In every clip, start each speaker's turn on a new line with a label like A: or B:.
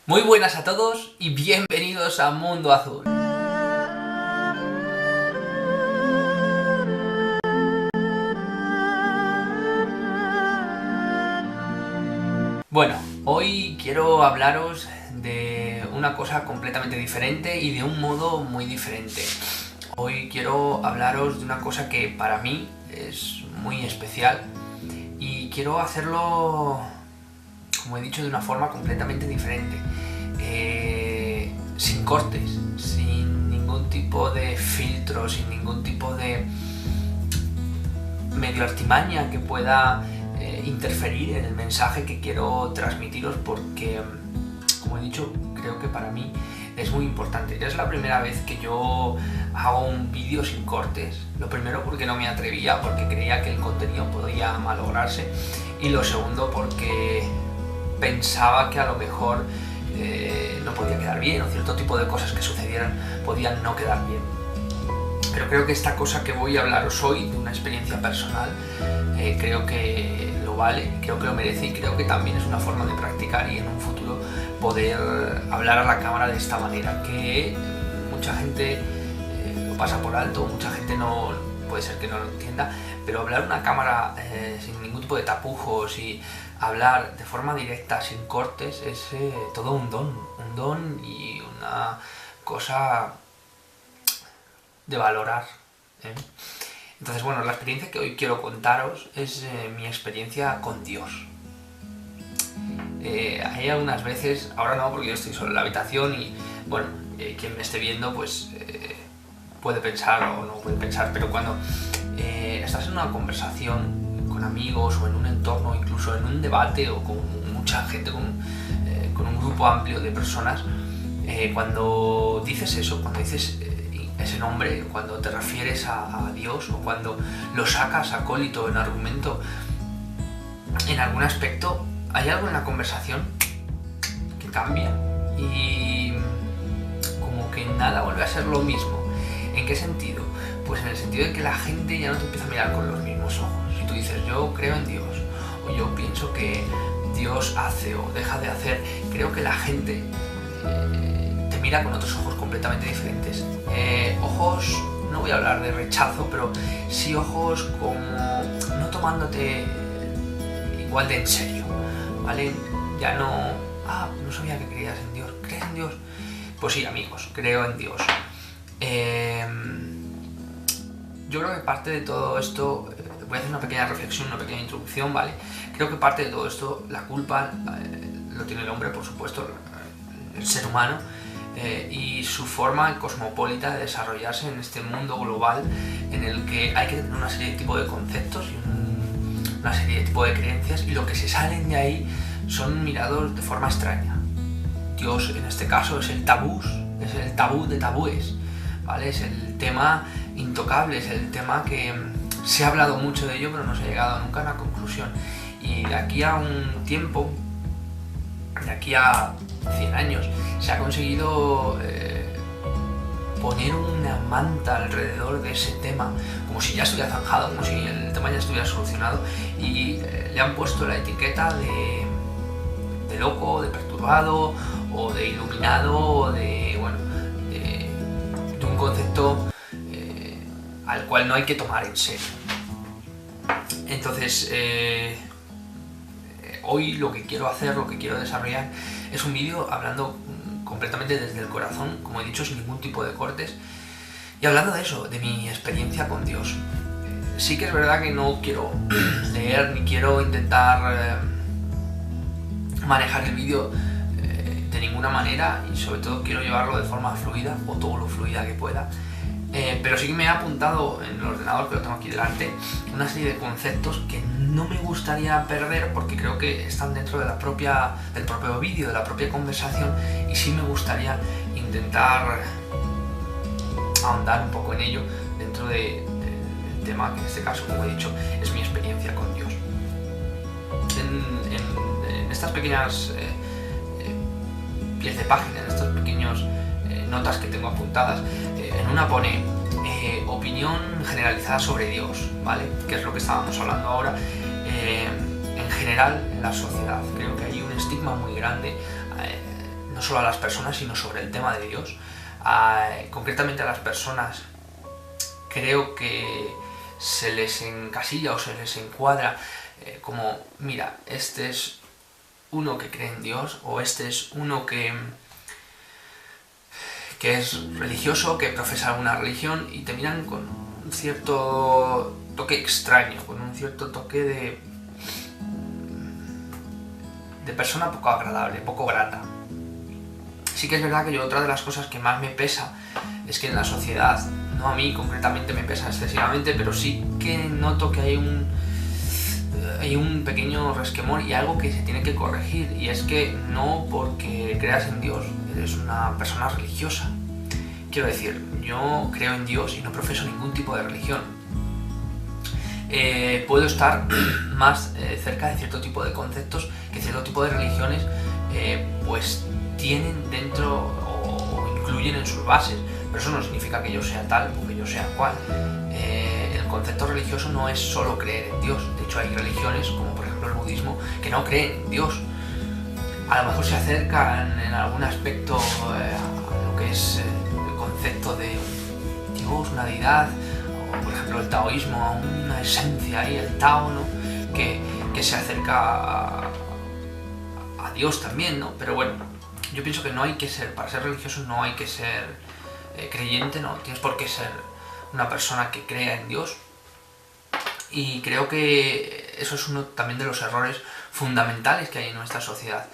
A: Muy buenas a todos y bienvenidos a Mundo Azul. Bueno, hoy quiero hablaros de una cosa completamente diferente y de un modo muy diferente. Hoy quiero hablaros de una cosa que para mí es muy especial y quiero hacerlo, como he dicho, de una forma completamente diferente. Sin cortes, sin ningún tipo de filtro, sin ningún tipo de medio artimaña que pueda interferir en el mensaje que quiero transmitiros, porque, como he dicho, creo que para mí es muy importante. Ya es la primera vez que yo hago un vídeo sin cortes. Lo primero porque no me atrevía, porque creía que el contenido podía malograrse, y lo segundo porque pensaba que a lo mejor no podía quedar bien, o cierto tipo de cosas que sucedieran podían no quedar bien. Pero creo que esta cosa que voy a hablaros hoy, de una experiencia personal, creo que lo vale, creo que lo merece, y creo que también es una forma de practicar y en un futuro poder hablar a la cámara de esta manera, que mucha gente lo pasa por alto, mucha gente no, puede ser que no lo entienda, pero hablar a una cámara sin ningún tipo de tapujos y hablar de forma directa, sin cortes, es todo un don y una cosa de valorar, ¿eh? Entonces, bueno, la experiencia que hoy quiero contaros es mi experiencia con Dios. Hay algunas veces, ahora no porque yo estoy solo en la habitación y, bueno, quien me esté viendo pues puede pensar o no puede pensar, pero cuando estás en una conversación con amigos o en un entorno, incluso en un debate o con mucha gente, con un grupo amplio de personas, cuando dices eso, cuando dices ese nombre, cuando te refieres a Dios, o cuando lo sacas a cólito en argumento, en algún aspecto, hay algo en la conversación que cambia y como que nada vuelve a ser lo mismo. ¿En qué sentido? Pues en el sentido de que la gente ya no te empieza a mirar con los mismos ojos. Si tú dices yo creo en Dios, o yo pienso que Dios hace o deja de hacer, creo que la gente te mira con otros ojos completamente diferentes. Ojos, no voy a hablar de rechazo, pero sí ojos como no tomándote igual de en serio, ¿vale? Ya no, no sabía que creías en Dios. ¿Crees en Dios? Pues sí, amigos, creo en Dios. Yo creo que parte de todo esto, voy a hacer una pequeña reflexión, una pequeña introducción, ¿vale? Creo que parte de todo esto, la culpa lo tiene el hombre, por supuesto, el ser humano, y su forma cosmopolita de desarrollarse en este mundo global en el que hay que tener una serie de tipo de conceptos y una serie de tipo de creencias, y lo que se salen de ahí son mirados de forma extraña. Dios, en este caso, es el tabú de tabúes, ¿vale? Es el tema intocable, es el tema que se ha hablado mucho de ello, pero no se ha llegado nunca a una conclusión. Y de aquí a un tiempo, de aquí a 100 años, se ha conseguido poner una manta alrededor de ese tema, como si ya estuviera zanjado, como si el tema ya estuviera solucionado, y le han puesto la etiqueta de loco, de perturbado, o de iluminado, o de, bueno, de un concepto al cual no hay que tomar en serio. Entonces, hoy lo que quiero hacer, lo que quiero desarrollar, es un vídeo hablando completamente desde el corazón, como he dicho, sin ningún tipo de cortes, y hablando de eso, de mi experiencia con Dios. Sí que es verdad que no quiero leer ni quiero intentar manejar el vídeo de ninguna manera, y sobre todo quiero llevarlo de forma fluida, o todo lo fluida que pueda. Pero sí que me he apuntado en el ordenador, que lo tengo aquí delante, una serie de conceptos que no me gustaría perder, porque creo que están dentro de del propio vídeo, de la propia conversación, y sí me gustaría intentar ahondar un poco en ello dentro del tema, que en este caso, como he dicho, es mi experiencia con Dios. En estas pequeñas pies de página, en estos pequeños notas que tengo apuntadas, en una pone opinión generalizada sobre Dios, ¿vale? Que es lo que estábamos hablando ahora. En general, en la sociedad creo que hay un estigma muy grande, no solo a las personas, sino sobre el tema de Dios. Concretamente a las personas, creo que se les encasilla o se les encuadra como, mira, este es uno que cree en Dios, o este es uno que es religioso, que profesa alguna religión, y te miran con un cierto toque extraño, con un cierto toque de persona poco agradable, poco grata. Sí que es verdad que otra de las cosas que más me pesa es que en la sociedad, no a mí concretamente me pesa excesivamente, pero sí que noto que hay un pequeño resquemor y algo que se tiene que corregir, y es que no porque creas en Dios eres una persona religiosa. Quiero decir, yo creo en Dios y no profeso ningún tipo de religión. Puedo estar más cerca de cierto tipo de conceptos que cierto tipo de religiones pues tienen dentro o incluyen en sus bases, pero eso no significa que yo sea tal o que yo sea cual. El concepto religioso no es solo creer en Dios. De hecho, hay religiones, como por ejemplo el budismo, que no creen en Dios. A lo mejor se acercan en algún aspecto a lo que es el concepto de Dios, una deidad, o por ejemplo el taoísmo, a una esencia ahí, el Tao, ¿no? que se acerca a Dios también, ¿no? Pero bueno, yo pienso que no hay que ser, para ser religioso no hay que ser creyente, no tienes por qué ser una persona que crea en Dios. Y creo que eso es uno también de los errores fundamentales que hay en nuestra sociedad.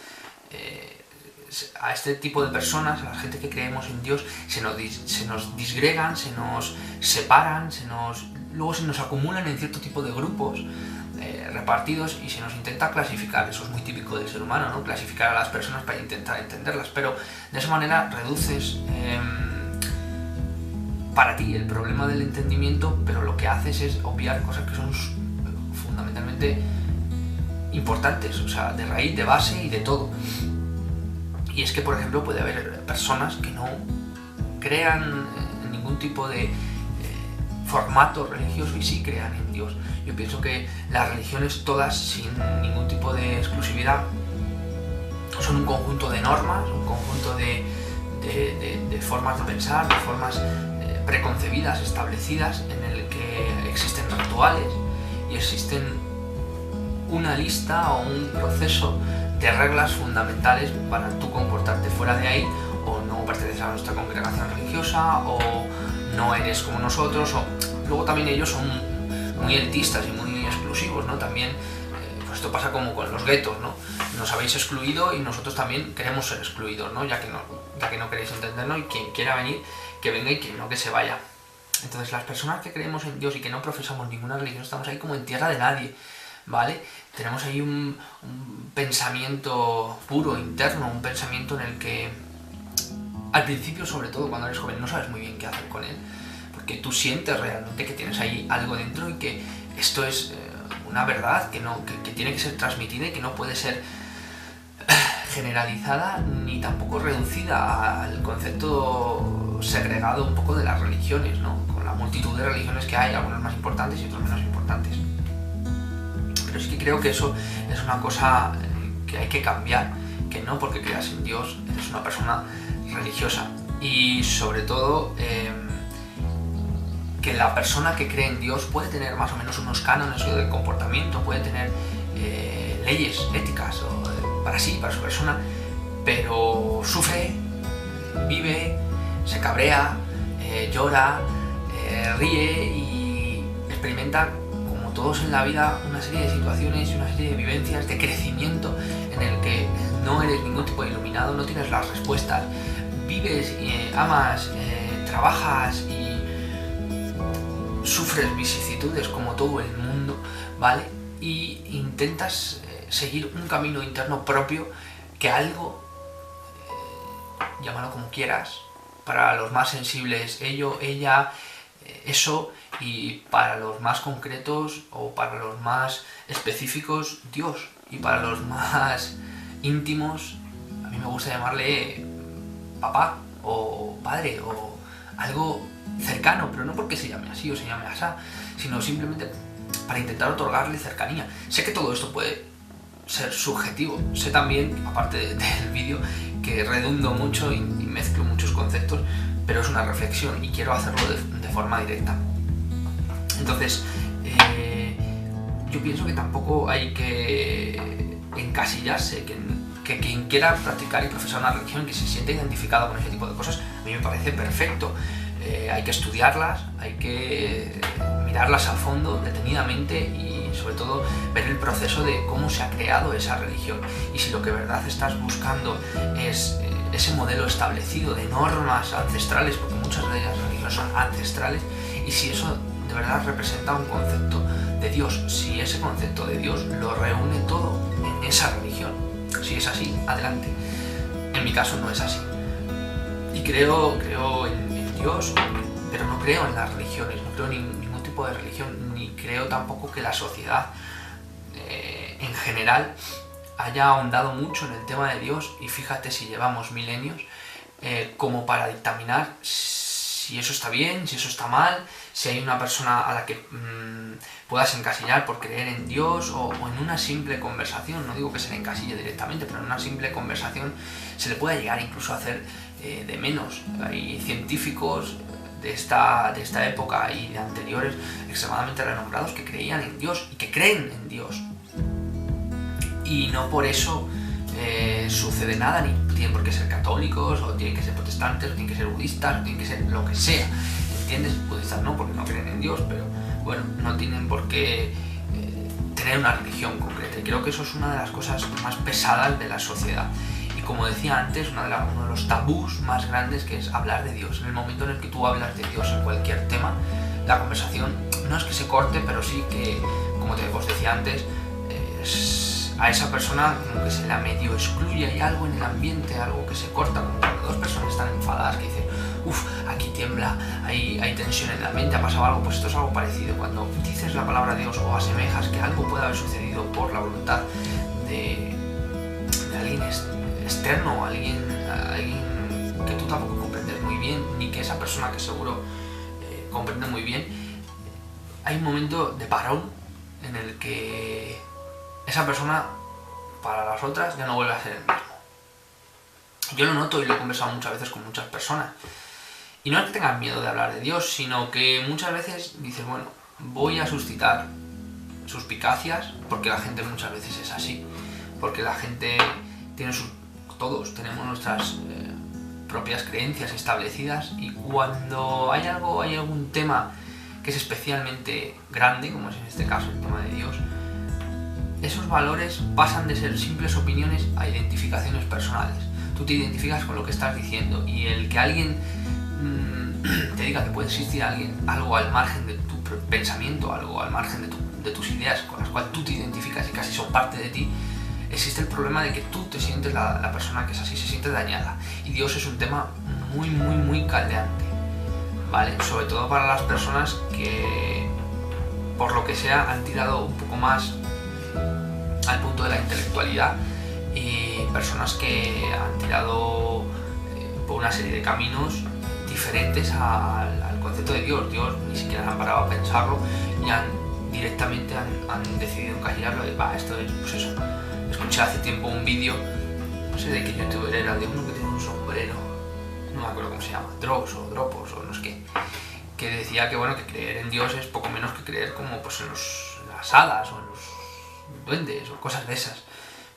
A: A este tipo de personas, a la gente que creemos en Dios, se nos disgregan, se nos separan, luego se nos acumulan en cierto tipo de grupos repartidos, y se nos intenta clasificar. Eso es muy típico del ser humano, ¿no? Clasificar a las personas para intentar entenderlas, pero de esa manera reduces para ti el problema del entendimiento, pero lo que haces es obviar cosas que son fundamentalmente importantes, o sea, de raíz, de base y de todo. Y es que, por ejemplo, puede haber personas que no crean en ningún tipo de formato religioso y sí crean en Dios. Yo pienso que las religiones todas, sin ningún tipo de exclusividad, son un conjunto de normas, un conjunto de formas de pensar, de formas preconcebidas, establecidas, en el que existen rituales y existen una lista o un proceso de reglas fundamentales para tú comportarte. Fuera de ahí, o no perteneces a nuestra congregación religiosa, o no eres como nosotros, o luego también ellos son muy elitistas y muy exclusivos, ¿no? También pues esto pasa como con los guetos, ¿no? Nos habéis excluido y nosotros también queremos ser excluidos, ¿no? Ya que no queréis entendernos, y quien quiera venir, que venga, y quien no, que se vaya. Entonces, las personas que creemos en Dios y que no profesamos ninguna religión, estamos ahí como en tierra de nadie, ¿vale? Tenemos ahí un pensamiento puro, interno, un pensamiento en el que al principio, sobre todo cuando eres joven, no sabes muy bien qué hacer con él, porque tú sientes realmente que tienes ahí algo dentro y que esto es una verdad que tiene que ser transmitida y que no puede ser generalizada ni tampoco reducida al concepto segregado un poco de las religiones, ¿no? Con la multitud de religiones que hay, algunas más importantes y otras menos importantes. Pero sí que creo que eso es una cosa que hay que cambiar, que no porque creas en Dios eres una persona religiosa. Y sobre todo que la persona que cree en Dios puede tener más o menos unos cánones de comportamiento, puede tener leyes éticas para sí, para su persona, pero sufre, vive, se cabrea, llora, ríe y experimenta, como todos en la vida, una serie de situaciones y una serie de vivencias de crecimiento en el que no eres ningún tipo de iluminado, no tienes las respuestas, vives, amas, trabajas y sufres vicisitudes como todo el mundo, ¿vale? Y intentas seguir un camino interno propio, que algo, llámalo como quieras, para los más sensibles ello, ella, eso, y para los más concretos o para los más específicos Dios, y para los más íntimos a mí me gusta llamarle papá o padre o algo cercano, pero no porque se llame así o se llame así, sino simplemente para intentar otorgarle cercanía. Sé que todo esto puede ser subjetivo, sé también, aparte del vídeo, que redundo mucho y mezclo muchos conceptos, pero es una reflexión y quiero hacerlo de forma directa. Entonces, yo pienso que tampoco hay que encasillarse, que quien quiera practicar y profesar una religión, que se siente identificado con ese tipo de cosas, a mí me parece perfecto. Hay que estudiarlas, hay que mirarlas a fondo, detenidamente, y sobre todo ver el proceso de cómo se ha creado esa religión, y si lo que de verdad estás buscando es ese modelo establecido de normas ancestrales, porque muchas de ellas religiones son ancestrales, y si eso de verdad representa un concepto de Dios, si ese concepto de Dios lo reúne todo en esa religión. Si es así, adelante. En mi caso no es así. Y creo en Dios, pero no creo en las religiones, no creo en ningún tipo de religión, ni creo tampoco que la sociedad en general haya ahondado mucho en el tema de Dios, y fíjate si llevamos milenios como para dictaminar si eso está bien, si eso está mal, si hay una persona a la que puedas encasillar por creer en Dios, o en una simple conversación. No digo que se le encasille directamente, pero en una simple conversación se le puede llegar incluso a hacer de menos. Hay científicos de esta época y de anteriores extremadamente renombrados que creían en Dios y que creen en Dios, y no por eso sucede nada, ni tienen por qué ser católicos, o tienen que ser protestantes, o tienen que ser budistas, o tienen que ser lo que sea, ¿entiendes? Budistas no, porque no creen en Dios, pero bueno, no tienen por qué tener una religión concreta, y creo que eso es una de las cosas más pesadas de la sociedad. Y como decía antes, uno de los tabús más grandes, que es hablar de Dios. En el momento en el que tú hablas de Dios en cualquier tema, la conversación no es que se corte, pero sí que, como os decía antes, a esa persona como que se la medio excluye, hay algo en el ambiente, algo que se corta, como cuando dos personas están enfadadas, que dicen, uff, aquí tiembla, hay tensión en el ambiente, ha pasado algo. Pues esto es algo parecido. Cuando dices la palabra Dios o asemejas que algo puede haber sucedido por la voluntad de alguien externo, alguien que tú tampoco comprendes muy bien, ni que esa persona que seguro comprende muy bien, hay un momento de parón en el que esa persona para las otras ya no vuelve a ser el mismo. Yo lo noto y lo he conversado muchas veces con muchas personas, y no es que tengan miedo de hablar de Dios, sino que muchas veces dices, bueno, voy a suscitar suspicacias, porque la gente muchas veces es así, porque la gente tiene todos tenemos nuestras propias creencias establecidas, y cuando hay algún tema que es especialmente grande, como es en este caso el tema de Dios, esos valores pasan de ser simples opiniones a identificaciones personales. Tú te identificas con lo que estás diciendo, y el que alguien te diga que puede existir algo al margen de tu pensamiento, algo al margen de tus ideas con las cuales tú te identificas y casi son parte de ti, existe el problema de que tú te sientes, la persona que es así se siente dañada. Y Dios es un tema muy, muy, muy caldeante, ¿vale? Sobre todo para las personas que, por lo que sea, han tirado un poco más al punto de la intelectualidad, y personas que han tirado por una serie de caminos diferentes al concepto de Dios. Dios ni siquiera se han parado a pensarlo, y directamente han decidido encasillarlo de, esto es, pues eso. Escuché hace tiempo un vídeo, no sé de qué youtuber era, de uno que tiene un sombrero, no me acuerdo cómo se llama, Dropos o no sé qué, que decía que bueno, que creer en Dios es poco menos que creer como pues en las hadas o en los duendes o cosas de esas.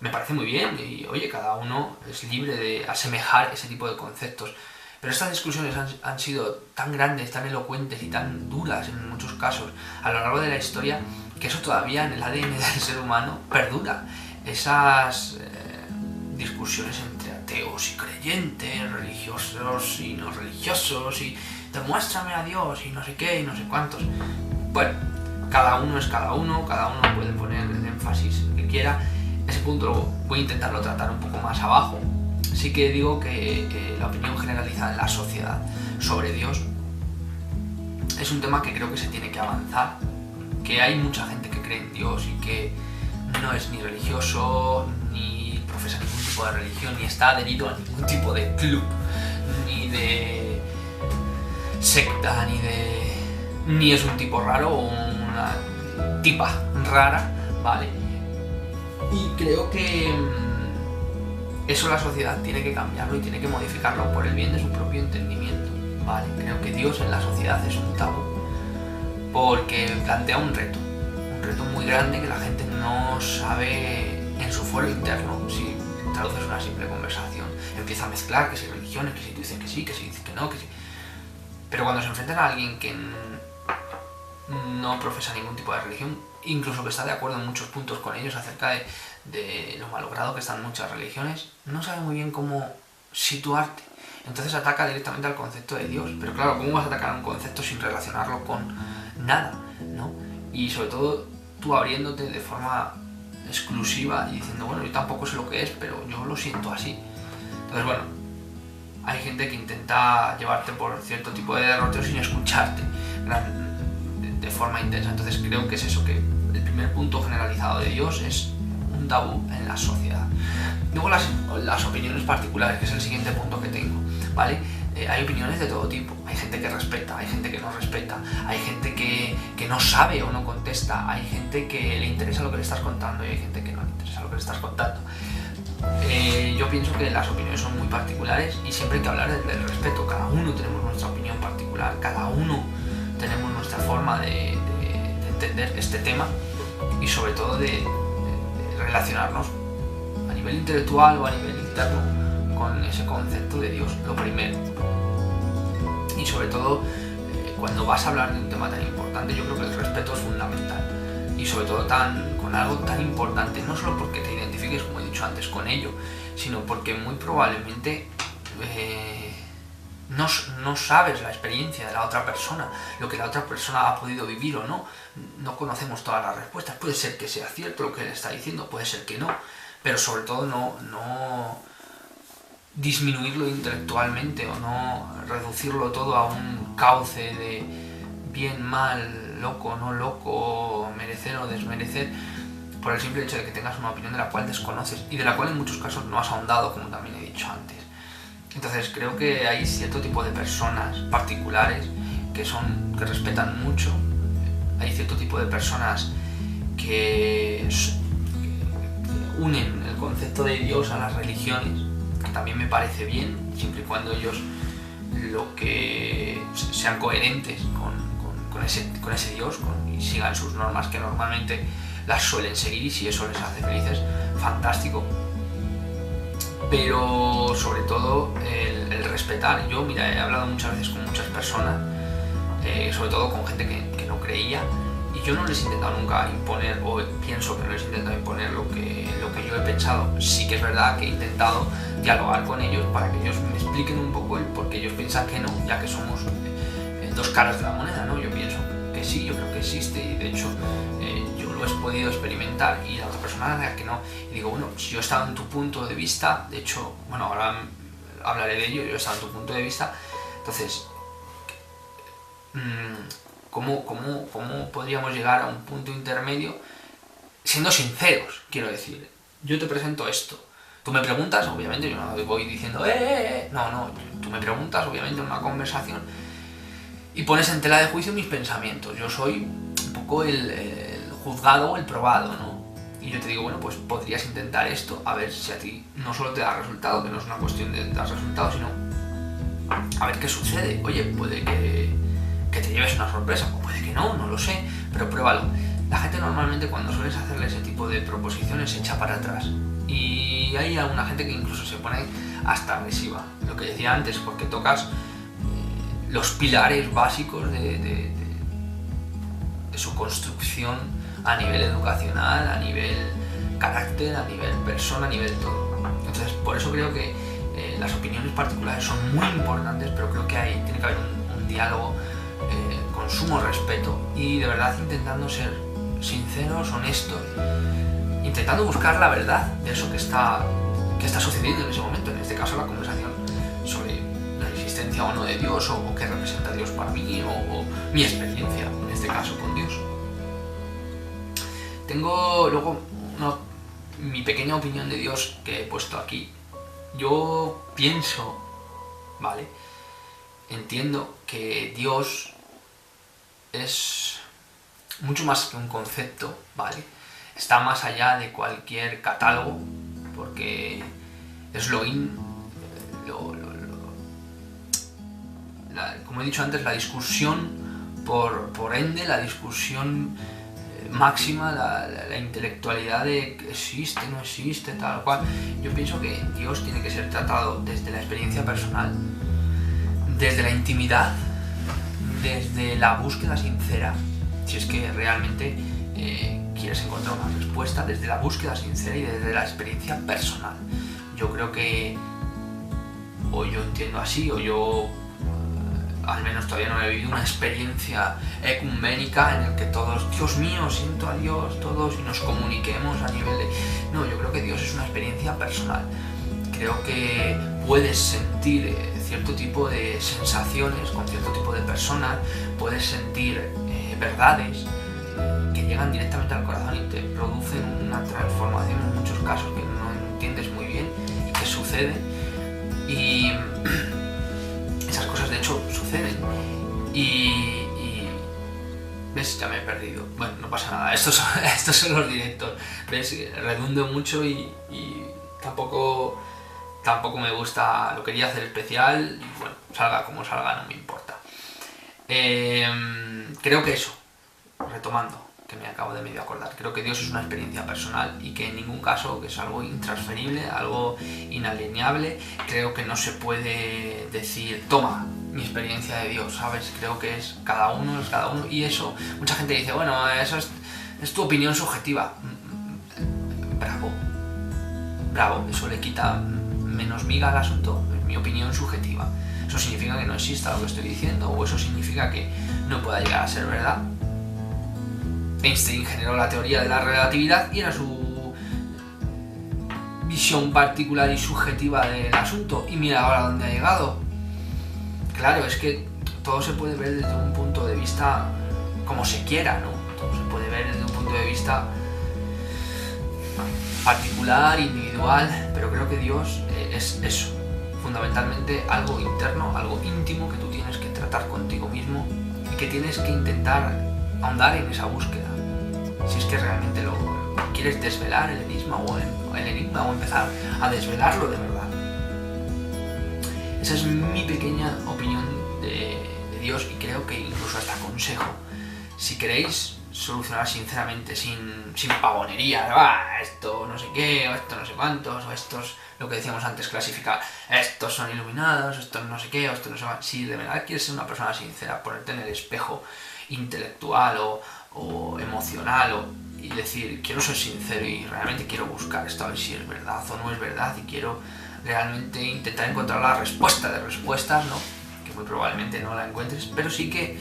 A: Me parece muy bien, y oye, cada uno es libre de asemejar ese tipo de conceptos, pero estas discusiones han sido tan grandes, tan elocuentes y tan duras en muchos casos a lo largo de la historia, que eso todavía en el ADN del ser humano perdura. Esas discusiones entre ateos y creyentes, religiosos y no religiosos, y demuéstrame a Dios y no sé qué y no sé cuántos. Bueno, cada uno es cada uno puede poner el énfasis que quiera. Ese punto voy a intentarlo tratar un poco más abajo. Sí que digo que la opinión generalizada en la sociedad sobre Dios es un tema que creo que se tiene que avanzar, que hay mucha gente que cree en Dios y que no es ni religioso, ni profesa ningún tipo de religión, ni está adherido a ningún tipo de club, ni de secta, ni es un tipo raro o una tipa rara, ¿vale? Y creo que eso la sociedad tiene que cambiarlo y tiene que modificarlo por el bien de su propio entendimiento, ¿vale? Creo que Dios en la sociedad es un tabú porque plantea un reto muy grande que la gente no sabe en su foro interno. Si traduces una simple conversación, empieza a mezclar que si religiones, que si tú dices que sí, que si dices que no, que sí. Pero cuando se enfrentan a alguien que no profesa ningún tipo de religión, incluso que está de acuerdo en muchos puntos con ellos acerca de lo malogrado que están muchas religiones, no sabe muy bien cómo situarte. Entonces ataca directamente al concepto de Dios. Pero claro, ¿cómo vas a atacar un concepto sin relacionarlo con nada, ¿no? Y sobre todo tú abriéndote de forma exclusiva y diciendo, bueno, yo tampoco sé lo que es, pero yo lo siento así. Entonces, bueno, hay gente que intenta llevarte por cierto tipo de derroteros sin escucharte de forma intensa. Entonces creo que es eso, que el primer punto generalizado de Dios es un tabú en la sociedad. Luego las opiniones particulares, que es el siguiente punto que tengo, ¿vale? Hay opiniones de todo tipo. Hay gente que respeta, hay gente que no respeta, hay gente que no sabe o no contesta, hay gente que le interesa lo que le estás contando y hay gente que no le interesa lo que le estás contando. Yo pienso que las opiniones son muy particulares y siempre hay que hablar del respeto. Cada uno tenemos nuestra opinión particular, cada uno tenemos nuestra forma de entender este tema y sobre todo de relacionarnos a nivel intelectual o a nivel interno con ese concepto de Dios, lo primero. Y sobre todo, cuando vas a hablar de un tema tan importante, yo creo que el respeto es fundamental. Y sobre todo con algo tan importante, no solo porque te identifiques, como he dicho antes, con ello, sino porque muy probablemente no sabes la experiencia de la otra persona, lo que la otra persona ha podido vivir o no. No conocemos todas las respuestas. Puede ser que sea cierto lo que él está diciendo, puede ser que no, pero sobre todo no disminuirlo intelectualmente o no reducirlo todo a un cauce de bien, mal, loco, no loco, merecer o desmerecer, por el simple hecho de que tengas una opinión de la cual desconoces y de la cual en muchos casos no has ahondado, como también he dicho antes. Entonces creo que hay cierto tipo de personas particulares que respetan mucho, hay cierto tipo de personas que unen el concepto de Dios a las religiones, que también me parece bien, siempre y cuando ellos sean coherentes con ese Dios y sigan sus normas, que normalmente las suelen seguir, y si eso les hace felices, fantástico. Pero sobre todo el respetar. Yo, mira, he hablado muchas veces con muchas personas, sobre todo con gente que no creía, y yo no les he intentado nunca imponer, o pienso que no les he intentado imponer lo que yo he pensado. Sí que es verdad que he intentado dialogar con ellos para que ellos me expliquen un poco el por qué ellos piensan que no, ya que somos dos caras de la moneda, ¿no? Yo pienso que sí, yo creo que existe, y de hecho yo lo he podido experimentar, y la otra persona era que no. Y digo, bueno, si yo he estado en tu punto de vista, de hecho, bueno, ahora hablaré de ello, yo he estado en tu punto de vista, entonces ¿cómo podríamos llegar a un punto intermedio siendo sinceros? Quiero decir, yo te presento esto, tú me preguntas, obviamente, yo no voy diciendo no, tú me preguntas, obviamente, en una conversación, y pones en tela de juicio mis pensamientos. Yo soy un poco el juzgado o el probado, ¿no? Y yo te digo, bueno, pues podrías intentar esto, a ver si a ti no solo te da resultado, que no es una cuestión de dar resultado, sino a ver qué sucede. Oye, puede que te lleves una sorpresa, o puede que no lo sé, pero pruébalo. La gente normalmente, cuando sueles hacerle ese tipo de proposiciones, se echa para atrás. Y hay alguna gente que incluso se pone hasta agresiva, lo que decía antes, porque tocas los pilares básicos de su construcción a nivel educacional, a nivel carácter, a nivel persona, a nivel todo. Entonces, por eso creo que las opiniones particulares son muy importantes, pero creo que tiene que haber un diálogo con sumo respeto y de verdad intentando ser sinceros, honestos, intentando buscar la verdad de eso que está sucediendo en ese momento, en este caso la conversación sobre la existencia o no de Dios, o qué representa Dios para mí, o mi experiencia, en este caso, con Dios. Tengo luego mi pequeña opinión de Dios que he puesto aquí. Yo pienso, ¿vale? Entiendo que Dios es mucho más que un concepto, ¿vale? Está más allá de cualquier catálogo, porque es como he dicho antes, la discusión por ende, la discusión máxima, la intelectualidad de que existe, no existe, tal cual. Yo pienso que Dios tiene que ser tratado desde la experiencia personal, desde la intimidad, desde la búsqueda sincera, si es que realmente quieres encontrar una respuesta, desde la búsqueda sincera y desde la experiencia personal. Yo creo que, o yo entiendo así, o yo al menos todavía no he vivido una experiencia ecuménica en el que todos, Dios mío, siento a Dios, todos, y nos comuniquemos a nivel de... No, yo creo que Dios es una experiencia personal. Creo que puedes sentir cierto tipo de sensaciones con cierto tipo de personas, puedes sentir verdades que llegan directamente al corazón y te producen una transformación en muchos casos que no entiendes muy bien y que sucede. Y esas cosas de hecho suceden y ves, ya me he perdido. Bueno, no pasa nada, estos son los directos, ves, redundo mucho y tampoco me gusta, lo quería hacer especial y bueno, salga como salga, no me importa. Creo que eso, retomando, que me acabo de medio acordar, creo que Dios es una experiencia personal y que en ningún caso, que es algo intransferible, algo inalienable. Creo que no se puede decir, toma mi experiencia de Dios, ¿sabes? Creo que es cada uno y eso, mucha gente dice, bueno, eso es tu opinión subjetiva. Bravo, eso le quita menos miga al asunto, es mi opinión subjetiva. ¿Eso significa que no exista lo que estoy diciendo? ¿O eso significa que no pueda llegar a ser verdad? Einstein generó la teoría de la relatividad y era su visión particular y subjetiva del asunto. Y mira ahora dónde ha llegado. Claro, es que todo se puede ver desde un punto de vista como se quiera, ¿no? Todo se puede ver desde un punto de vista particular, individual, pero creo que Dios es eso, fundamentalmente algo interno, algo íntimo que tú tienes que tratar contigo mismo y que tienes que intentar ahondar en esa búsqueda. Si es que realmente lo quieres desvelar el enigma o empezar a desvelarlo de verdad. Esa es mi pequeña opinión de Dios y creo que incluso hasta aconsejo. Si queréis solucionar sinceramente, sin pavonería, esto no sé qué, o esto no sé cuántos, o estos, lo que decíamos antes, clasificar, estos son iluminados, estos no sé qué, o estos no sé cuántos. Si de verdad quieres ser una persona sincera, ponerte en el espejo intelectual o emocional y decir, quiero ser sincero y realmente quiero buscar esto a ver si es verdad o no es verdad y quiero realmente intentar encontrar la respuesta de respuestas, ¿no? Que muy probablemente no la encuentres, pero sí que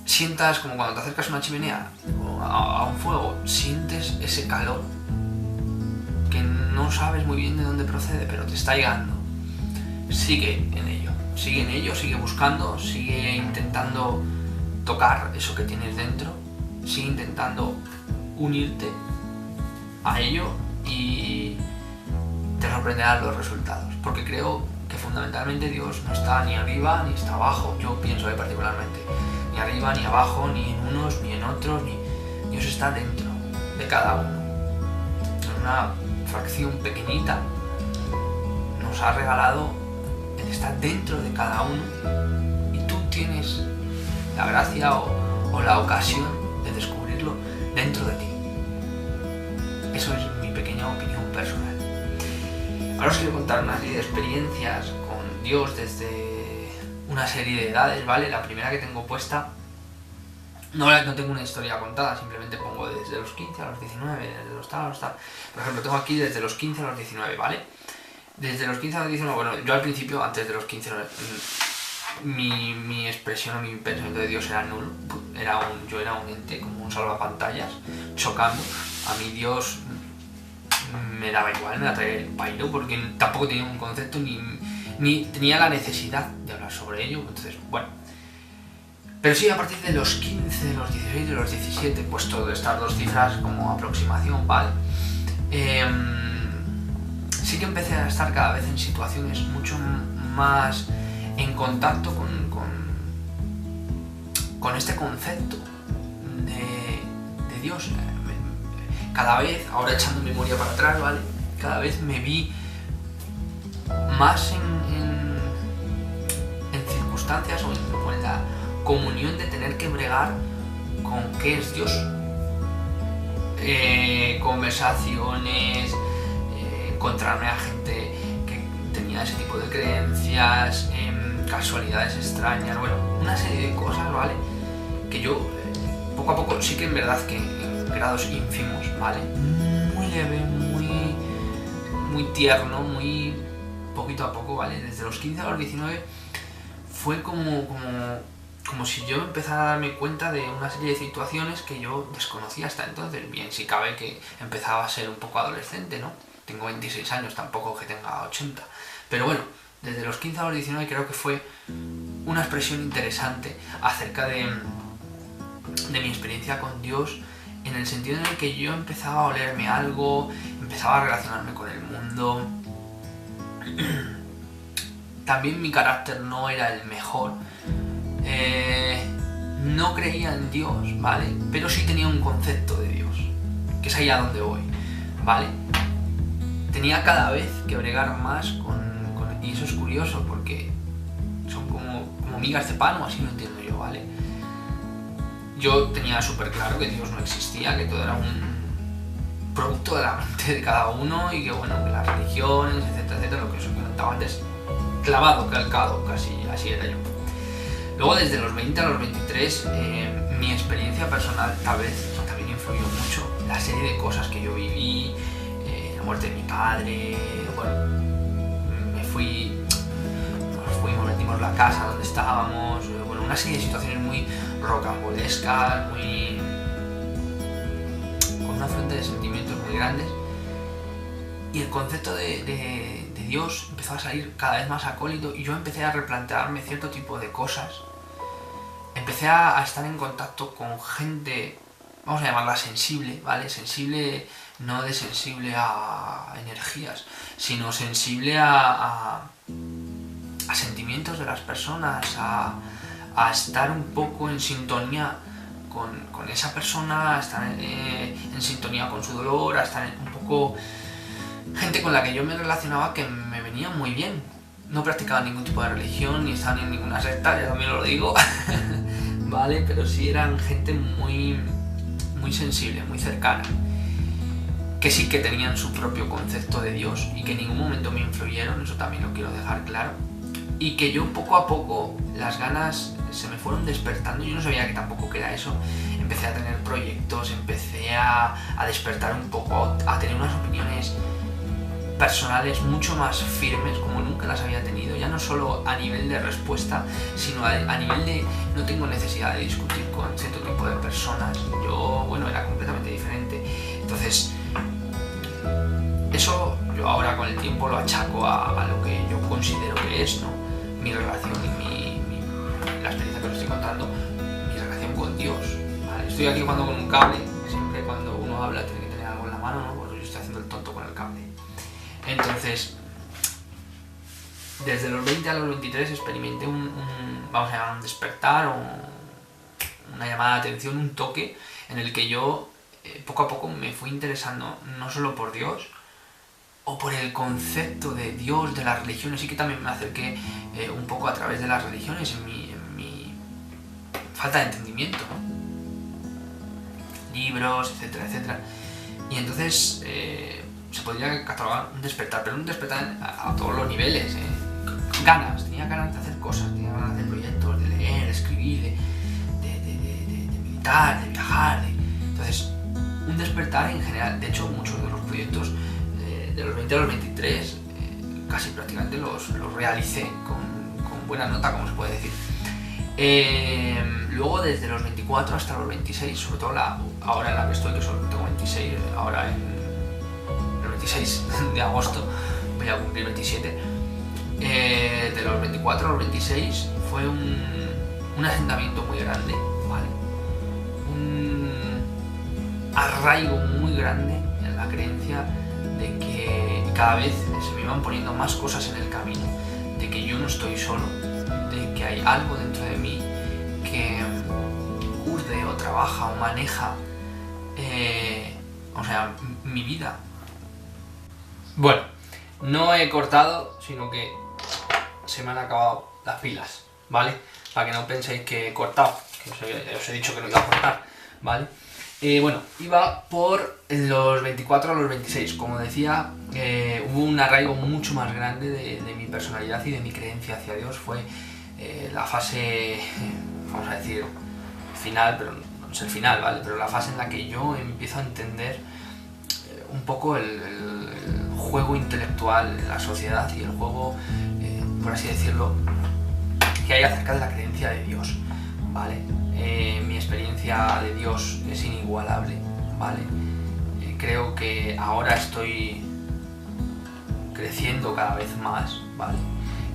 A: sientas como cuando te acercas a una chimenea o a un fuego, sientes ese calor que no sabes muy bien de dónde procede, pero te está llegando. Sigue en ello, sigue buscando, sigue intentando tocar eso que tienes dentro, sigue intentando unirte a ello y te sorprenderán los resultados, porque creo que fundamentalmente Dios no está ni arriba ni está abajo. Yo pienso particularmente ni arriba ni abajo, ni en unos ni en otros, Dios está dentro de cada uno, en una fracción pequeñita nos ha regalado el estar dentro de cada uno y tú tienes la gracia o la ocasión de descubrirlo dentro de ti. Eso es mi pequeña opinión personal. Ahora os quiero contar una serie de experiencias con Dios desde una serie de edades, ¿vale? La primera que tengo puesta, no tengo una historia contada, simplemente pongo desde los 15 a los 19, desde los tal. Por ejemplo, tengo aquí desde los 15 a los 19, ¿vale? Desde los 15 a los 19, bueno, yo al principio, antes de los 15, mi expresión o mi pensamiento de Dios era nulo. Yo era un ente, como un salvapantallas, chocando. A mí Dios me daba igual, me la traía el pairo, porque tampoco tenía un concepto ni tenía la necesidad de hablar sobre ello. Entonces, bueno. Pero sí, a partir de los 15, de los 16, de los 17, puesto de estas dos cifras como aproximación, ¿vale? Sí que empecé a estar cada vez en situaciones mucho más en contacto con este concepto de Dios. Cada vez, ahora echando memoria para atrás, ¿vale? Cada vez me vi más en circunstancias o en la comunión de tener que bregar con qué es Dios. Conversaciones, encontrarme a gente que tenía ese tipo de creencias, casualidades extrañas, bueno, una serie de cosas, ¿vale? Que yo poco a poco, sí que en verdad que en grados ínfimos, ¿vale? Muy leve, muy tierno, muy poquito a poco, ¿vale? Desde los 15 a los 19 fue como si yo empezara a darme cuenta de una serie de situaciones que yo desconocía hasta entonces. Bien, si cabe que empezaba a ser un poco adolescente, ¿no? Tengo 26 años, tampoco que tenga 80. Pero bueno, desde los 15 a los 19 creo que fue una expresión interesante acerca de mi experiencia con Dios, en el sentido en el que yo empezaba a olerme algo, empezaba a relacionarme con el mundo. También mi carácter no era el mejor. No creía en Dios, ¿vale? Pero sí tenía un concepto de Dios, que es ahí a donde voy, ¿vale? Tenía cada vez que bregar más y eso es curioso porque son como migas de pan, o así lo entiendo yo, ¿vale? Yo tenía súper claro que Dios no existía, que todo era un producto de la mente de cada uno y que, bueno, que las religiones, etcétera, lo que os he comentado antes, clavado, calcado, casi así era yo. Luego, desde los 20 a los 23, mi experiencia personal tal vez también influyó mucho. La serie de cosas que yo viví, la muerte de mi padre, bueno, nos metimos en la casa donde estábamos, bueno, una serie de situaciones muy rocambolescas, con una fuente de sentimientos muy grandes. Y el concepto de Dios empezó a salir cada vez más acólito y yo empecé a replantearme cierto tipo de cosas. Empecé a estar en contacto con gente, vamos a llamarla sensible, ¿vale? Sensible, no de sensible a energías, sino sensible a sentimientos de las personas, a estar un poco en sintonía con esa persona, a estar en sintonía con su dolor, a estar un poco... Gente con la que yo me relacionaba que me venía muy bien. No practicaba ningún tipo de religión, ni estaba en ninguna secta, ya también lo digo, ¿vale? Pero sí eran gente muy sensible, muy cercana, que sí que tenían su propio concepto de Dios y que en ningún momento me influyeron, eso también lo quiero dejar claro. Y que yo poco a poco las ganas se me fueron despertando, yo no sabía que tampoco que era eso. Empecé a tener proyectos, empecé a despertar un poco, a tener unas opiniones personales mucho más firmes como nunca las había tenido, ya no solo a nivel de respuesta, sino a nivel de no tengo necesidad de discutir con cierto tipo de personas. Yo, bueno, era completamente diferente. Entonces, eso yo ahora con el tiempo lo achaco a lo que yo considero que es, ¿no? Mi relación y la experiencia que os estoy contando, mi relación con Dios, ¿vale? Estoy aquí jugando con un cable, siempre cuando uno habla tiene que tener algo en la mano, ¿no? Porque yo estoy haciendo el tonto con el cable. Entonces, desde los 20 a los 23 experimenté vamos a llamar un despertar o una llamada de atención, un toque en el que yo poco a poco me fui interesando no solo por Dios o por el concepto de Dios, de las religiones, sí que también me acerqué un poco a través de las religiones en mi falta de entendimiento, ¿no? Libros, etcétera, etcétera. Y entonces se podría catalogar un despertar, pero un despertar a todos los niveles. Tenía ganas de hacer cosas, tenía ganas de hacer proyectos, de leer, de escribir, de meditar, de viajar. Entonces, un despertar en general. De hecho, muchos de los proyectos de los 20 a los 23 casi prácticamente los realicé con buena nota, como se puede decir. Luego, desde los 24 hasta los 26, sobre todo ahora en la que estoy, que solo tengo 26, ahora en el 26 de agosto voy a cumplir 27. De los 24 a los 26 fue un asentamiento muy grande, ¿vale? Un arraigo muy grande en la creencia de que cada vez se me iban poniendo más cosas en el camino, de que yo no estoy solo, de que hay algo dentro de mí que urde o trabaja o maneja mi vida. Bueno, No he cortado, sino que se me han acabado las pilas, ¿vale? Para que no penséis que he cortado, que os he dicho que no iba a cortar, ¿vale? Bueno, iba por los 24 a los 26. Como decía, hubo un arraigo mucho más grande de mi personalidad y de mi creencia hacia Dios. Fue la fase, vamos a decir, final, pero no es el final, ¿vale? Pero la fase en la que yo empiezo a entender un poco el juego intelectual en la sociedad y el juego, por así decirlo, que hay acerca de la creencia de Dios, ¿vale? Mi experiencia de Dios es inigualable, ¿vale? Creo que ahora estoy creciendo cada vez más, ¿vale?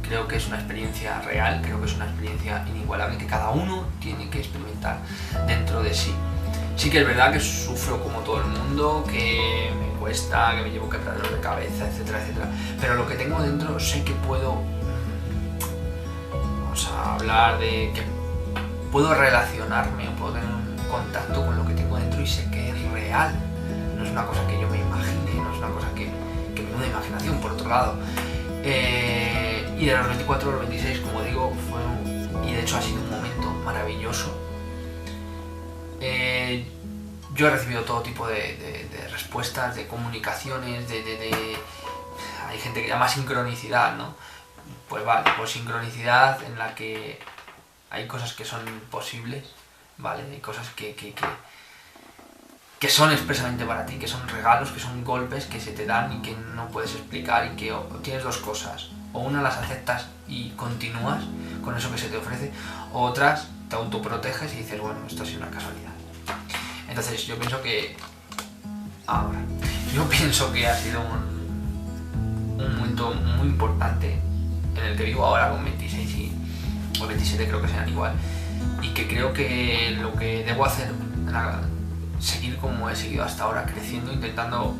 A: Creo que es una experiencia real, creo que es una experiencia inigualable que cada uno tiene que experimentar dentro de sí. Sí que es verdad que sufro como todo el mundo, que me cuesta, que me llevo quebraderos de cabeza, etcétera, etcétera. Pero lo que tengo dentro sé que puedo, vamos a hablar de que puedo relacionarme o puedo tener un contacto con lo que tengo dentro y sé que es real. No es una cosa que yo me imagine, no es una cosa que me da una imaginación, por otro lado. Y de los 24 a los 26, como digo, y de hecho ha sido un momento maravilloso. Yo he recibido todo tipo de respuestas, de comunicaciones, hay gente que llama sincronicidad, ¿no? Pues vale, pues sincronicidad en la que hay cosas que son posibles, ¿vale? Hay cosas que son expresamente para ti, que son regalos, que son golpes que se te dan y que no puedes explicar, y que tienes dos cosas: o una las aceptas y continúas con eso que se te ofrece, o otras te autoproteges y dices, bueno, esto ha sido una casualidad. Entonces yo pienso que ha sido un momento muy importante en el que vivo ahora con 26 o 27, creo que sean igual, y que creo que lo que debo hacer era seguir como he seguido hasta ahora, creciendo, intentando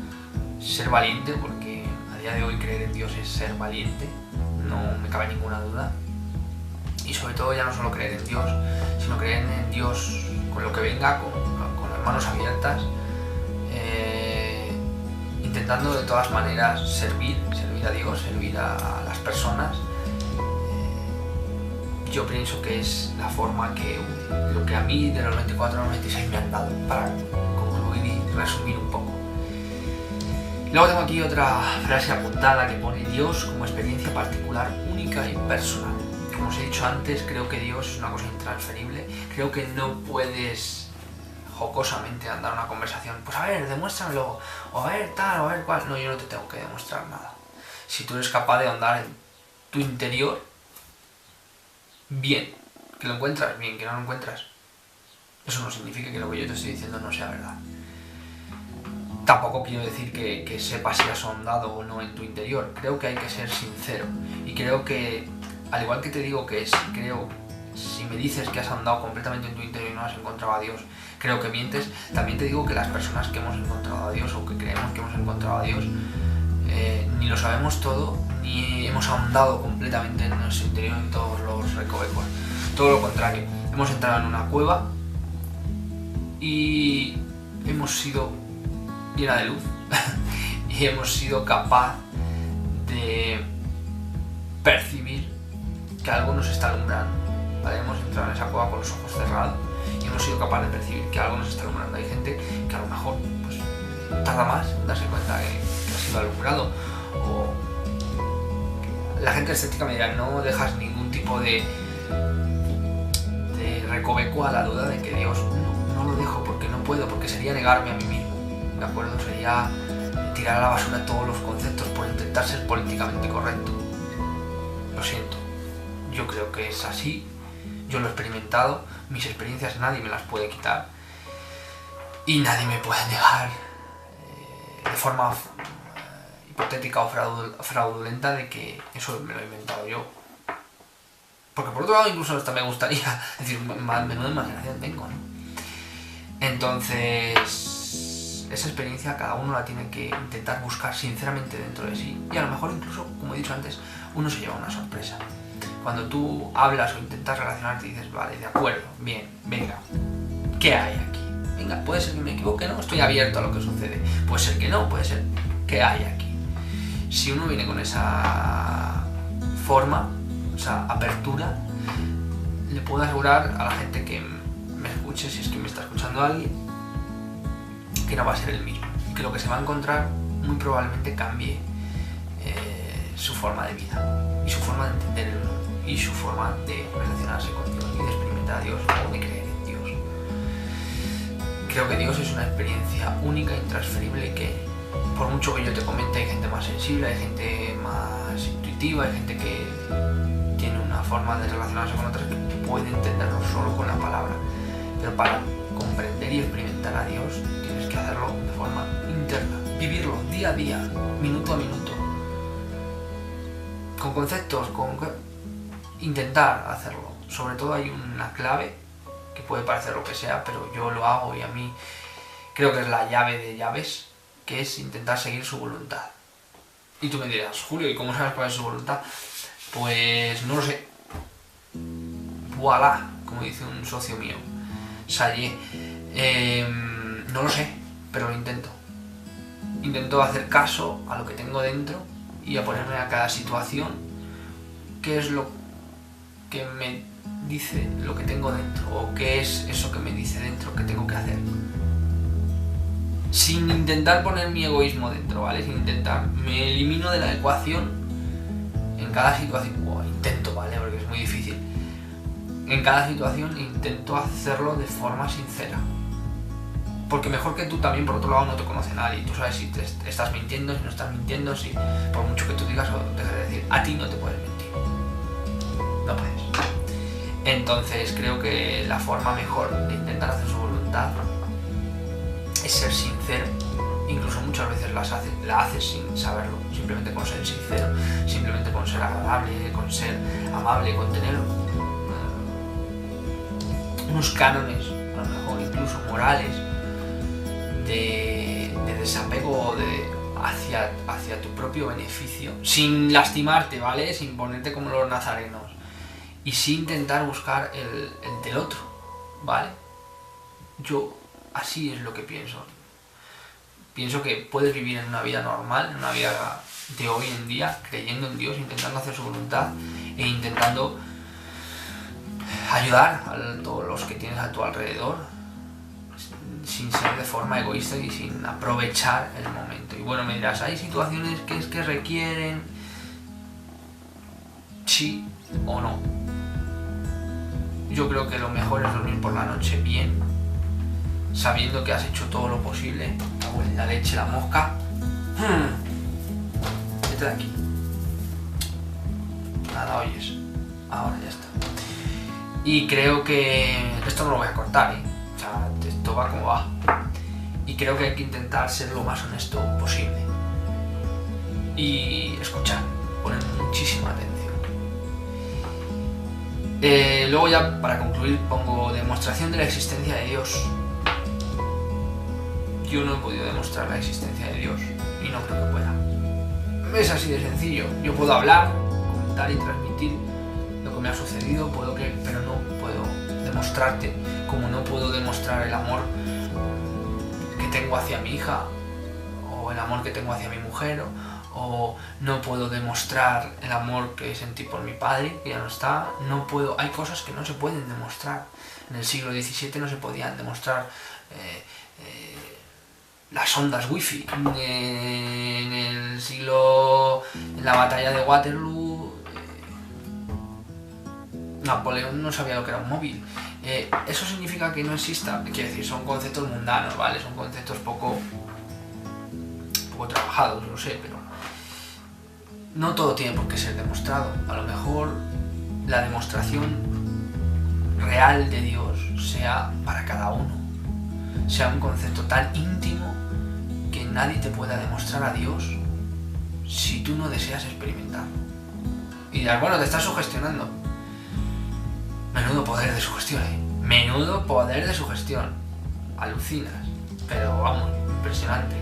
A: ser valiente, porque a día de hoy creer en Dios es ser valiente, no me cabe ninguna duda. Y sobre todo ya no solo creer en Dios, sino creer en Dios con lo que venga, con las manos abiertas, intentando de todas maneras servir a Dios, servir a las personas. Yo pienso que es la forma lo que a mí de los 24 a los 26 me han dado, para concluir y resumir un poco. Luego tengo aquí otra frase apuntada que pone: Dios como experiencia particular, única y personal. Como os he dicho antes, creo que Dios es una cosa intransferible. Creo que no puedes jocosamente andar una conversación, pues a ver, demuéstramelo, o a ver tal, o a ver cual. No, yo no te tengo que demostrar nada. Si tú eres capaz de andar en tu interior, bien, que lo encuentras, bien, que no lo encuentras, eso no significa que lo que yo te estoy diciendo no sea verdad. Tampoco quiero decir que sepas si has ahondado o no en tu interior. Creo que hay que ser sincero, y creo que, al igual que te digo que si me dices que has ahondado completamente en tu interior y no has encontrado a Dios, creo que mientes, también te digo que las personas que hemos encontrado a Dios, o que creemos que hemos encontrado a Dios, ni lo sabemos todo, ni hemos ahondado completamente en nuestro interior, en todos los recovecos. Todo lo contrario, hemos entrado en una cueva y hemos sido llena de luz y hemos sido capaz de percibir que algo nos está alumbrando, ¿vale? Hemos entrado en esa cueva con los ojos cerrados y hemos sido capaz de percibir que algo nos está alumbrando. Hay gente que a lo mejor pues tarda más en darse cuenta que ha sido alumbrado, o la gente escéptica me dirá: no dejas ningún tipo de recoveco a la duda de que Dios. No lo dejo porque no puedo, porque sería negarme a mí mismo, ¿de acuerdo? Sería tirar a la basura todos los conceptos por intentar ser políticamente correcto. Lo siento, yo creo que es así, yo lo he experimentado, mis experiencias nadie me las puede quitar y nadie me puede negar de forma hipotética o fraudulenta de que eso me lo he inventado yo. Porque por otro lado incluso hasta me gustaría decir, menuda imaginación tengo, ¿no? Entonces, esa experiencia cada uno la tiene que intentar buscar sinceramente dentro de sí, y a lo mejor incluso, como he dicho antes, uno se lleva una sorpresa. Cuando tú hablas o intentas relacionarte y dices, vale, de acuerdo, bien, venga, ¿qué hay aquí? Venga, puede ser que me equivoque, ¿no? Estoy abierto a lo que sucede. Puede ser que no, puede ser que hay aquí. Si uno viene con esa forma, esa apertura, le puedo asegurar a la gente que me escuche, si es que me está escuchando alguien, que no va a ser el mismo, y que lo que se va a encontrar muy probablemente cambie su forma de vida, y su forma de entender el mundo, y su forma de relacionarse con Dios, y de experimentar a Dios, o de creer en Dios. Creo que Dios es una experiencia única, intransferible, que por mucho que yo te comente, hay gente más sensible, hay gente más intuitiva, hay gente que tiene una forma de relacionarse con otras que puede entenderlo solo con la palabra, pero para comprender y experimentar a Dios tienes que hacerlo de forma interna, vivirlo día a día, minuto a minuto, con conceptos, intentar hacerlo. Sobre todo hay una clave que puede parecer lo que sea, pero yo lo hago y a mí creo que es la llave de llaves, que es intentar seguir su voluntad. Y tú me dirás, Julio, ¿y cómo sabes cuál es su voluntad? Pues no lo sé. Voilà, como dice un socio mío, Sayé. No lo sé, pero lo intento. Intento hacer caso a lo que tengo dentro y a ponerme a cada situación qué es lo que me dice lo que tengo dentro, o qué es eso que me dice dentro que tengo que hacer. Sin intentar poner mi egoísmo dentro, ¿vale? Sin intentar. Me elimino de la ecuación en cada situación. Intento, ¿vale? Porque es muy difícil. En cada situación intento hacerlo de forma sincera. Porque mejor que tú también, por otro lado, no te conoce nadie. Tú sabes si te estás mintiendo, si no estás mintiendo, si por mucho que tú digas o dejes de decir, a ti no te puedes mentir. No puedes. Entonces creo que la forma mejor de intentar hacer su voluntad es ser sincero. Incluso muchas veces la haces sin saberlo, simplemente con ser sincero, simplemente con ser agradable, con ser amable, con tener unos cánones, a lo mejor incluso morales, de desapego hacia tu propio beneficio, sin lastimarte, ¿vale? Sin ponerte como los nazarenos, y sin intentar buscar el del otro, ¿vale? Yo así es lo que pienso. Pienso que puedes vivir en una vida normal, en una vida de hoy en día, creyendo en Dios, intentando hacer su voluntad e intentando ayudar a todos los que tienes a tu alrededor, sin ser de forma egoísta y sin aprovechar el momento. Y bueno, me dirás, hay situaciones que requieren sí o no. Yo creo que lo mejor es dormir por la noche bien, sabiendo que has hecho todo lo posible. La leche, la mosca. Vete de aquí. Nada, oyes. Ahora ya está. Y creo que esto no lo voy a cortar, ¿eh? O sea, esto va como va. Y creo que hay que intentar ser lo más honesto posible. Y escuchar, poner muchísima atención. Luego ya, para concluir, pongo demostración de la existencia de Dios. Yo no he podido demostrar la existencia de Dios y no creo que pueda. Es así de sencillo. Yo puedo hablar, comentar y transmitir lo que me ha sucedido, pero no puedo demostrarte, como no puedo demostrar el amor que tengo hacia mi hija, o el amor que tengo hacia mi mujer, o no puedo demostrar el amor que sentí por mi padre, que ya no está. No puedo. Hay cosas que no se pueden demostrar. En el siglo XVII no se podían demostrar las ondas wifi. En la batalla de Waterloo, Napoleón no sabía lo que era un móvil. Eso significa que no exista. Quiero decir, son conceptos mundanos, ¿vale? Son conceptos poco trabajados, lo sé, pero no todo tiene por qué ser demostrado. A lo mejor la demostración real de Dios sea para cada uno, sea un concepto tan íntimo que nadie te pueda demostrar a Dios si tú no deseas experimentarlo. Y dirás, bueno, te estás sugestionando. Menudo poder de sugestión, ¿eh? Menudo poder de sugestión. Alucinas. Pero vamos, impresionante.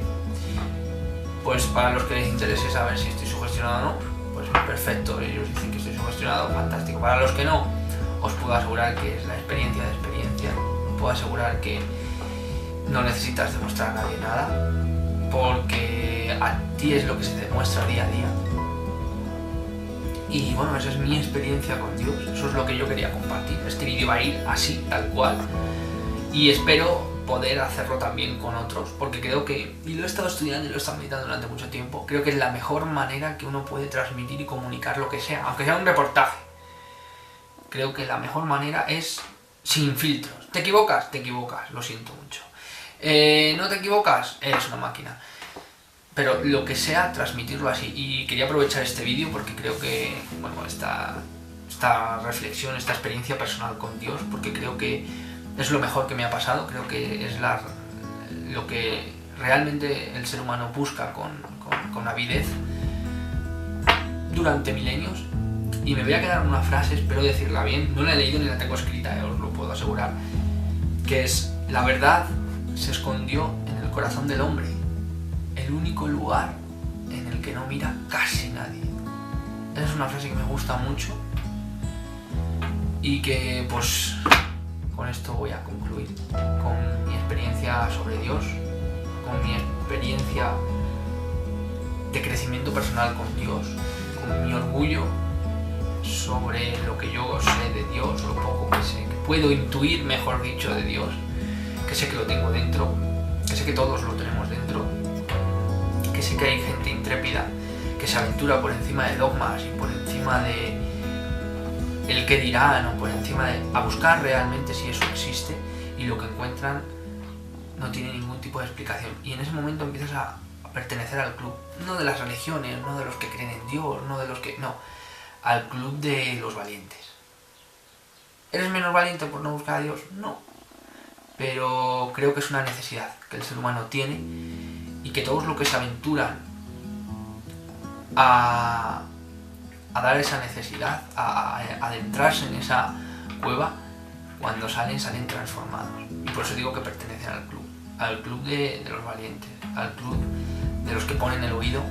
A: Pues para los que les interese saber si estoy sugestionado o no, pues perfecto. Ellos dicen que estoy sugestionado, fantástico. Para los que no, os puedo asegurar que es la experiencia de experiencia. Puedo asegurar que no necesitas demostrar a nadie nada. porque a ti es lo que se te demuestra día a día. Y bueno, esa es mi experiencia con Dios, eso es lo que yo quería compartir. Este vídeo va a ir así, tal cual, y espero poder hacerlo también con otros, porque creo que, y lo he estado estudiando y lo he estado meditando durante mucho tiempo, creo que es la mejor manera que uno puede transmitir y comunicar lo que sea, aunque sea un reportaje. Creo que la mejor manera es sin filtros. ¿Te equivocas? Te equivocas, lo siento mucho. ¿No te equivocas? Eres una máquina. Pero lo que sea, transmitirlo así. Y quería aprovechar este vídeo porque creo que, bueno, esta reflexión, esta experiencia personal con Dios, porque creo que es lo mejor que me ha pasado, creo que es lo que realmente el ser humano busca con avidez durante milenios. Y me voy a quedar en una frase, espero decirla bien, no la he leído ni la tengo escrita, os lo puedo asegurar, que es: la verdad se escondió en el corazón del hombre, el único lugar en el que no mira casi nadie. Esa es una frase que me gusta mucho y que pues con esto voy a concluir, con mi experiencia sobre Dios, con mi experiencia de crecimiento personal con Dios, con mi orgullo sobre lo que yo sé de Dios, lo poco que sé, que puedo intuir, mejor dicho, de Dios, que sé que lo tengo dentro, que sé que todos lo tenemos dentro, que sé que hay gente intrépida que se aventura por encima de dogmas y por encima de el qué dirán, o por encima de a buscar realmente si eso existe, y lo que encuentran no tiene ningún tipo de explicación, y en ese momento empiezas a pertenecer al club, no de las religiones, no de los que creen en Dios, no de los que... no, al club de los valientes. ¿Eres menos valiente por no buscar a Dios? No, pero creo que es una necesidad que el ser humano tiene, y que todos los que se aventuran a dar esa necesidad, a adentrarse en esa cueva, cuando salen transformados. Y por eso digo que pertenecen al club de los valientes, al club de los que ponen el oído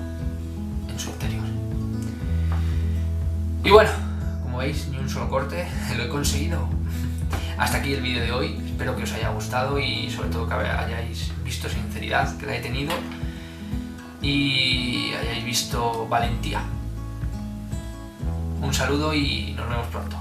A: en su interior. Y bueno, como veis, ni un solo corte, lo he conseguido. Hasta aquí el vídeo de hoy, espero que os haya gustado y sobre todo que hayáis visto sinceridad, que la he tenido, y hayáis visto valentía. Un saludo y nos vemos pronto.